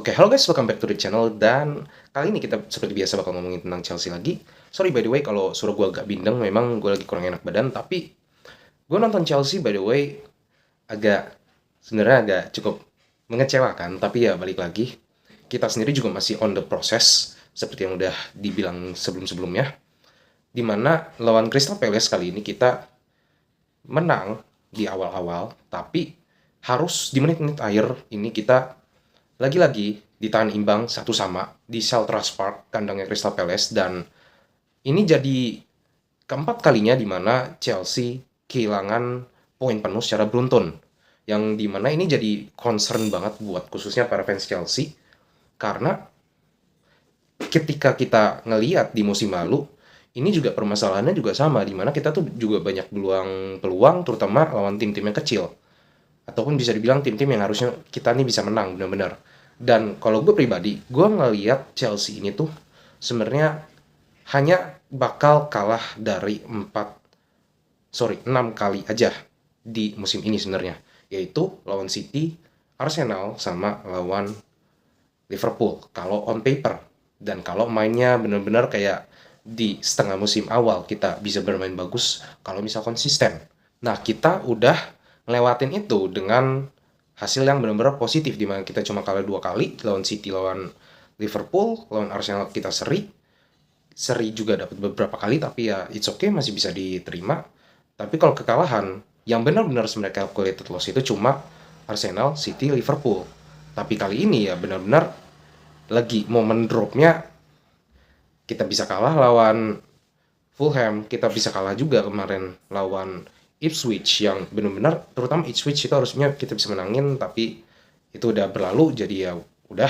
Oke, halo guys, welcome back to the channel. Dan kali ini kita seperti biasa bakal ngomongin tentang Chelsea lagi. Sorry by the way kalau suara gue agak bindeng, memang gue lagi kurang enak badan. Tapi gue nonton Chelsea by the way agak sebenarnya agak cukup mengecewakan. Tapi ya balik lagi, kita sendiri juga masih on the process seperti yang udah dibilang sebelum-sebelumnya. Dimana lawan Crystal Palace kali ini kita menang di awal-awal, tapi harus di menit-menit akhir ini kita lagi-lagi ditahan imbang satu sama di Selhurst Park, kandangnya Crystal Palace. Dan ini jadi keempat kalinya di mana Chelsea kehilangan poin penuh secara beruntun. Yang di mana ini jadi concern banget buat khususnya para fans Chelsea. Karena ketika kita ngeliat di musim lalu, ini juga permasalahannya juga sama. Di mana kita tuh juga banyak peluang terutama lawan tim-tim yang kecil. Ataupun bisa dibilang tim-tim yang harusnya kita nih bisa menang benar-benar. Dan kalau gue pribadi, gue ngeliat Chelsea ini tuh sebenarnya hanya bakal kalah dari 6 kali aja di musim ini sebenarnya. Yaitu lawan City, Arsenal, sama lawan Liverpool. Kalau on paper. Dan kalau mainnya benar-benar kayak di setengah musim awal kita bisa bermain bagus kalau misal konsisten. Nah, kita udah ngelewatin itu dengan hasil yang benar-benar positif, di mana kita cuma kalah 2 kali, lawan City, lawan Liverpool, lawan Arsenal kita seri juga dapat beberapa kali, tapi ya it's okay, masih bisa diterima. Tapi kalau kekalahan yang benar-benar sebenarnya calculated loss itu cuma Arsenal, City, Liverpool. Tapi kali ini ya benar-benar lagi momen dropnya, kita bisa kalah lawan Fulham, kita bisa kalah juga kemarin lawan Ipswich, yang benar-benar terutama Ipswich itu harusnya kita bisa menangin, tapi itu udah berlalu. Jadi ya udah,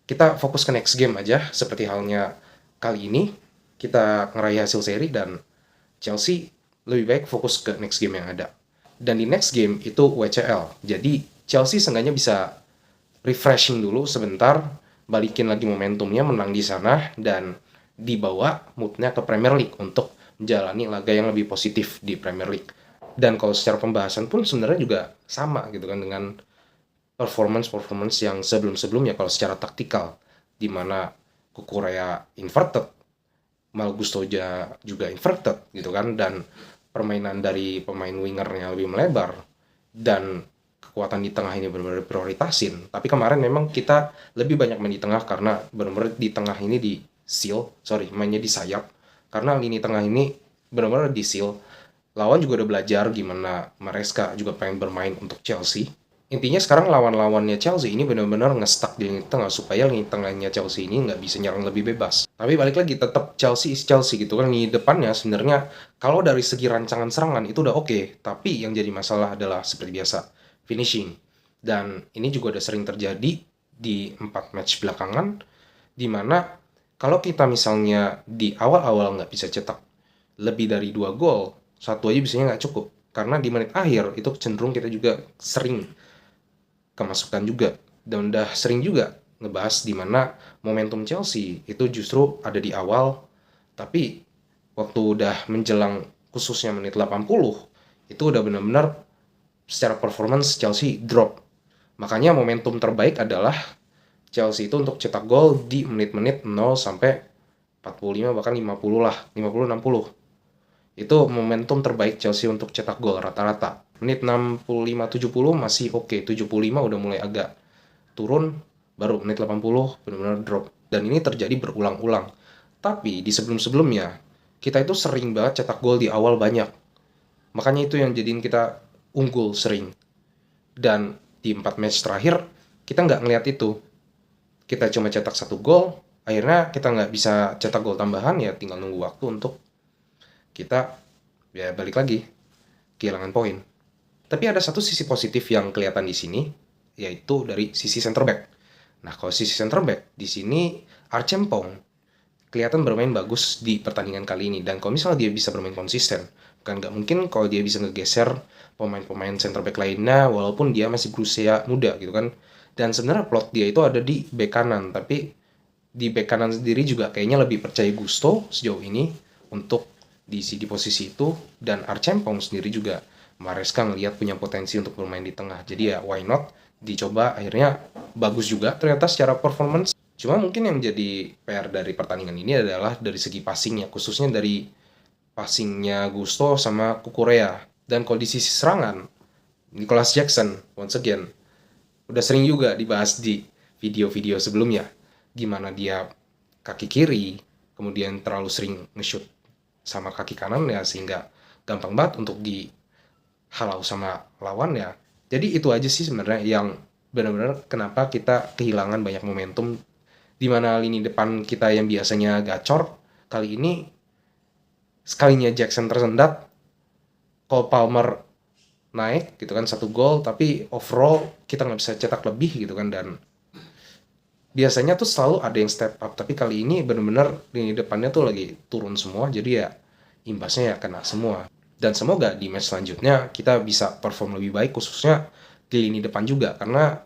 kita fokus ke next game aja. Seperti halnya kali ini kita ngeraih hasil seri, dan Chelsea lebih baik fokus ke next game yang ada. Dan di next game itu WCL, jadi Chelsea seenggaknya bisa refreshing dulu sebentar, balikin lagi momentumnya, menang di sana, dan dibawa moodnya ke Premier League untuk menjalani laga yang lebih positif di Premier League. Dan kalau secara pembahasan pun sebenarnya juga sama gitu kan, dengan performance yang sebelum-sebelumnya. Kalau secara taktikal, di mana Kukurea inverted, Mal Gustoja juga inverted gitu kan, dan permainan dari pemain wingernya lebih melebar, dan kekuatan di tengah ini benar-benar prioritasin. Tapi kemarin memang kita lebih banyak main di tengah, karena benar-benar di tengah ini mainnya di sayap, karena lini tengah ini benar-benar di seal. Lawan juga udah belajar gimana Maresca juga pengen bermain untuk Chelsea. Intinya sekarang lawan-lawannya Chelsea ini benar-benar nge-stuck di lini tengah, supaya lini tengahnya Chelsea ini nggak bisa nyerang lebih bebas. Tapi balik lagi, tetap Chelsea is Chelsea gitu kan. Lini depannya sebenarnya kalau dari segi rancangan serangan itu udah oke, tapi yang jadi masalah adalah seperti biasa, finishing. Dan ini juga udah sering terjadi di 4 match belakangan, dimana kalau kita misalnya di awal-awal nggak bisa cetak lebih dari 2 gol, satu aja biasanya nggak cukup. Karena di menit akhir itu cenderung kita juga sering kemasukan juga. Dan udah sering juga ngebahas di mana momentum Chelsea itu justru ada di awal, tapi waktu udah menjelang khususnya menit 80, itu udah benar-benar secara performance Chelsea drop. Makanya momentum terbaik adalah Chelsea itu untuk cetak gol di menit-menit 0 sampai 45, bahkan 50 lah, 50-60. Itu momentum terbaik Chelsea untuk cetak gol rata-rata. Menit 65-70 masih oke, 75 udah mulai agak turun, baru menit 80 benar-benar drop. Dan ini terjadi berulang-ulang. Tapi di sebelum-sebelumnya, kita itu sering banget cetak gol di awal banyak. Makanya itu yang jadiin kita unggul sering. Dan di 4 match terakhir, kita nggak ngeliat itu. Kita cuma cetak 1 gol, akhirnya kita nggak bisa cetak gol tambahan, ya tinggal nunggu waktu untuk kita ya balik lagi kehilangan poin. Tapi ada satu sisi positif yang kelihatan di sini, yaitu dari sisi center back. Nah, kalau sisi center back di sini Archempong kelihatan bermain bagus di pertandingan kali ini. Dan kalau misalnya dia bisa bermain konsisten, bukan nggak mungkin kalau dia bisa ngegeser pemain-pemain center back lainnya walaupun dia masih berusia muda gitu kan. Dan sebenarnya plot dia itu ada di bek kanan, tapi di bek kanan sendiri juga kayaknya lebih percaya Gusto sejauh ini untuk diisi di posisi itu. Dan Archempong sendiri juga Maresca ngelihat punya potensi untuk bermain di tengah, jadi ya why not dicoba, akhirnya bagus juga ternyata secara performance. Cuma mungkin yang jadi PR dari pertandingan ini adalah dari segi passingnya, khususnya dari passingnya Gusto sama Kukurea. Dan kalau di sisi serangan, Nicholas Jackson, once again, udah sering juga dibahas di video-video sebelumnya, gimana dia kaki kiri, kemudian terlalu sering nge-shoot sama kaki kanan ya, sehingga gampang banget untuk dihalau sama lawan ya. Jadi itu aja sih sebenarnya yang benar-benar kenapa kita kehilangan banyak momentum, di mana lini depan kita yang biasanya gacor, kali ini sekalinya Jackson tersendat, Cole Palmer naik gitu kan 1 gol, tapi overall kita nggak bisa cetak lebih gitu kan. Dan biasanya tuh selalu ada yang step up, tapi kali ini bener-bener lini depannya tuh lagi turun semua, jadi ya imbasnya ya kena semua. Dan semoga di match selanjutnya kita bisa perform lebih baik, khususnya di lini depan juga, karena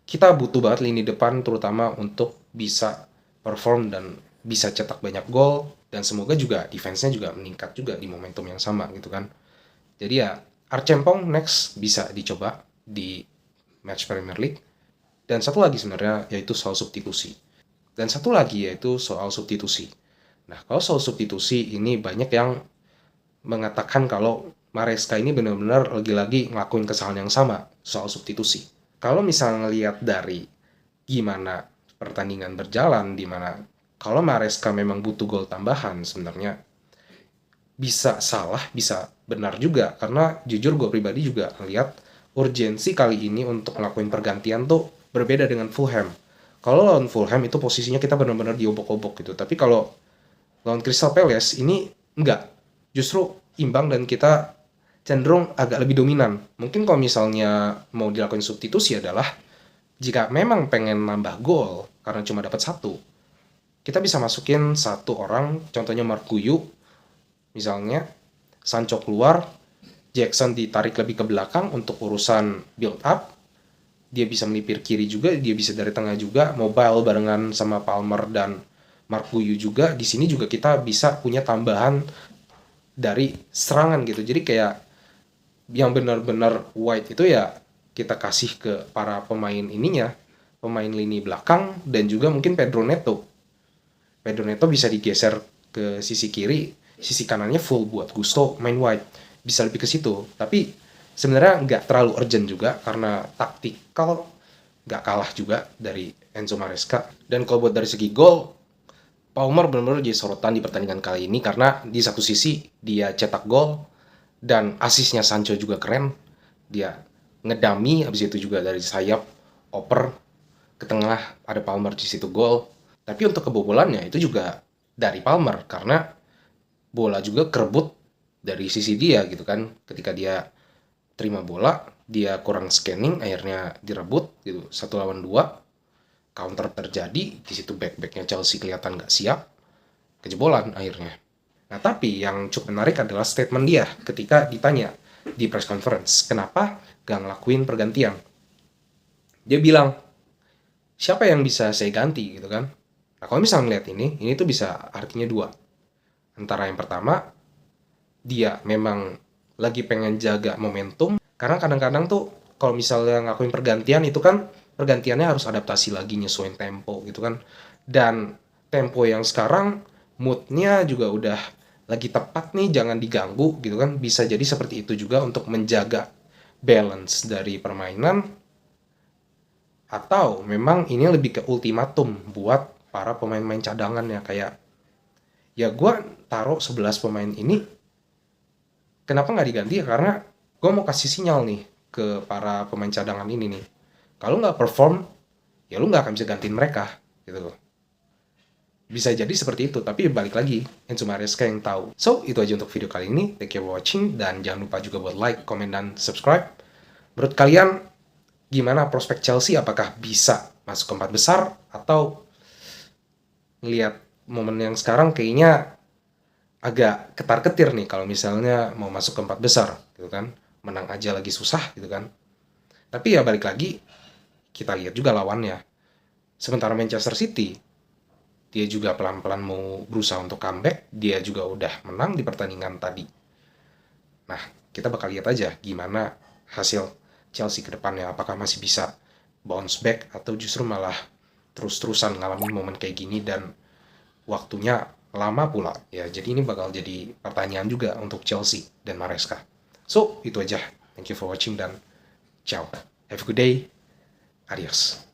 kita butuh banget lini depan terutama untuk bisa perform dan bisa cetak banyak gol, dan semoga juga defense-nya juga meningkat juga di momentum yang sama gitu kan. Jadi ya Arcempong next bisa dicoba di match Premier League. Dan satu lagi sebenarnya yaitu soal substitusi. Nah, kalau soal substitusi ini banyak yang mengatakan kalau Maresca ini benar-benar lagi-lagi ngelakuin kesalahan yang sama soal substitusi. Kalau misalnya ngelihat dari gimana pertandingan berjalan, di mana kalau Maresca memang butuh gol tambahan, sebenarnya bisa salah, bisa benar juga. Karena jujur gue pribadi juga ngelihat urgensi kali ini untuk ngelakuin pergantian tuh berbeda dengan Fulham. Kalau lawan Fulham itu posisinya kita benar-benar diobok-obok gitu. Tapi kalau lawan Crystal Palace ini enggak. Justru imbang dan kita cenderung agak lebih dominan. Mungkin kalau misalnya mau dilakukan substitusi adalah jika memang pengen nambah gol karena cuma dapat 1, kita bisa masukin 1 orang, contohnya Mark Guiu, misalnya Sancho keluar, Jackson ditarik lebih ke belakang untuk urusan build up, dia bisa melipir kiri juga, dia bisa dari tengah juga, mobile barengan sama Palmer dan Mark Guiu juga. Di sini juga kita bisa punya tambahan dari serangan gitu. Jadi kayak yang benar-benar wide itu ya kita kasih ke para pemain ininya, pemain lini belakang, dan juga mungkin Pedro Neto bisa digeser ke sisi kiri, sisi kanannya full buat Gusto main wide, bisa lebih ke situ. Tapi sebenarnya nggak terlalu urgent juga karena taktikal nggak kalah juga dari Enzo Maresca. Dan kalau buat dari segi gol, Palmer benar-benar jadi sorotan di pertandingan kali ini karena di satu sisi dia cetak gol dan asisnya Sancho juga keren. Dia ngedami, habis itu juga dari sayap oper ke tengah, ada Palmer di situ gol. Tapi untuk kebobolannya itu juga dari Palmer karena bola juga kerebut dari sisi dia gitu kan. Ketika dia terima bola, dia kurang scanning, akhirnya direbut gitu, 1 lawan 2, counter terjadi, di situ back-backnya Chelsea kelihatan nggak siap, kejebolan akhirnya. Nah, tapi yang cukup menarik adalah statement dia ketika ditanya di press conference, kenapa gak ngelakuin pergantian? Dia bilang, siapa yang bisa saya ganti gitu kan? Nah, kalau misalnya ngeliat ini tuh bisa artinya 2. Antara yang pertama, dia memang lagi pengen jaga momentum, karena kadang-kadang tuh kalau misalnya ngelakuin pergantian itu kan pergantiannya harus adaptasi lagi, nyesuaiin tempo gitu kan. Dan tempo yang sekarang moodnya juga udah lagi tepat nih, jangan diganggu gitu kan. Bisa jadi seperti itu juga untuk menjaga balance dari permainan, atau memang ini lebih ke ultimatum buat para pemain-pemain cadangan ya, kayak ya gue taruh 11 pemain ini, kenapa nggak diganti ya, karena gue mau kasih sinyal nih ke para pemain cadangan ini nih, kalau nggak perform ya lu nggak akan bisa gantiin mereka gitu loh. Bisa jadi seperti itu, tapi balik lagi Enzo Maresca yang tahu. So itu aja untuk video kali ini, thank you for watching, dan jangan lupa juga buat like, comment, dan subscribe. Menurut kalian gimana prospek Chelsea, apakah bisa masuk ke 4 besar, atau ngelihat momen yang sekarang kayaknya agak ketar-ketir nih kalau misalnya mau masuk ke 4 besar gitu kan, menang aja lagi susah gitu kan. Tapi ya balik lagi, kita lihat juga lawannya. Sementara Manchester City, dia juga pelan-pelan mau berusaha untuk comeback, dia juga udah menang di pertandingan tadi. Nah, kita bakal lihat aja gimana hasil Chelsea ke depannya, apakah masih bisa bounce back atau justru malah terus-terusan ngalamin momen kayak gini dan waktunya lama pula ya. Jadi ini bakal jadi pertanyaan juga untuk Chelsea dan Maresca. So, itu aja. Thank you for watching dan ciao. Have a good day. Adios.